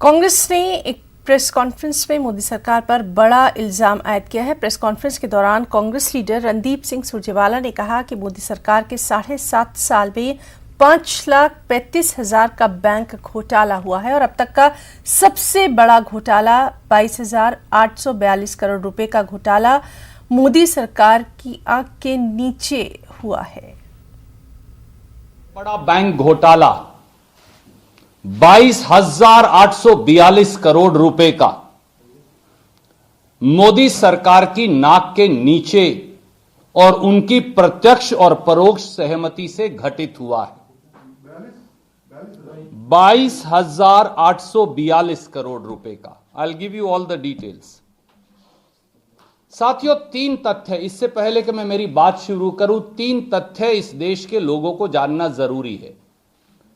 कांग्रेस ने एक press conference में मोदी सरकार पर बड़ा इल्जाम आयद किया है। प्रेस कॉन्फ्रेंस के दौरान कांग्रेस लीडर रणदीप सिंह सुरजेवाला ने कहा कि मोदी सरकार के 7.5 साल में 5,35,000 का बैंक घोटाला हुआ है और अब तक का सबसे बड़ा घोटाला 22,842 करोड़ रुपए का घोटाला मोदी सरकार की आंख के नीचे हुआ है। बड़ा बैंक घोटाला 22,842 करोड़ रुपए का मोदी सरकार की नाक के नीचे और उनकी प्रत्यक्ष और परोक्ष सहमति से घटित हुआ है। 22,842 करोड़ रुपए का। I give you all the details. साथियों, 3 तथ्य, इससे पहले कि मैं मेरी बात शुरू करूं, 3 तथ्य इस देश के लोगों को जानना जरूरी है।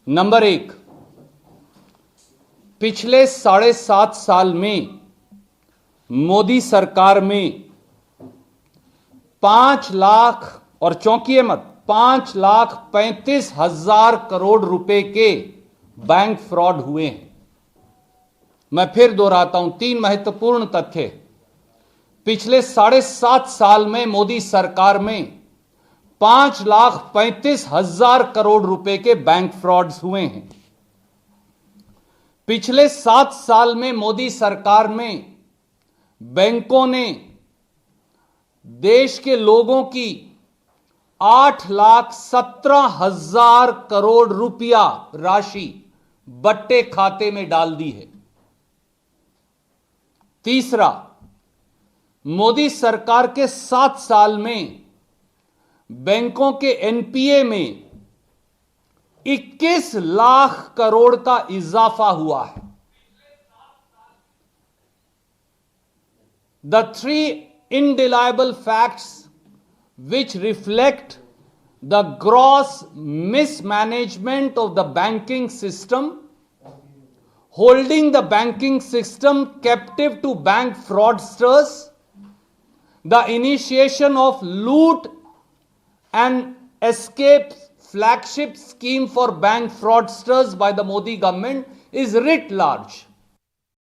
नंबर 1, पिछले 7.5 साल में मोदी सरकार में 5 लाख, और चौंकिए मत, 5,35,000 करोड़ रुपए के बैंक फ्रॉड हुए हैं। मैं फिर दोहराता हूं, 3 महत्वपूर्ण तथ्य। पिछले 7.5 साल में मोदी सरकार में 5,35,000 करोड़ रुपए के बैंक फ्रॉड्स हुए हैं। पिछले 7 साल में मोदी सरकार में बैंकों ने देश के लोगों की 8,17,000 करोड़ रुपया राशि बट्टे खाते में डाल दी है। तीसरा, मोदी सरकार के 7 साल में बैंकों के एनपीए में 21 लाख करोड़ का इजाफा हुआ है। The 3 indelible facts which reflect the gross mismanagement of the banking system, holding the banking system captive to bank fraudsters, the initiation of loot and escape flagship scheme for bank fraudsters by the Modi government is writ large.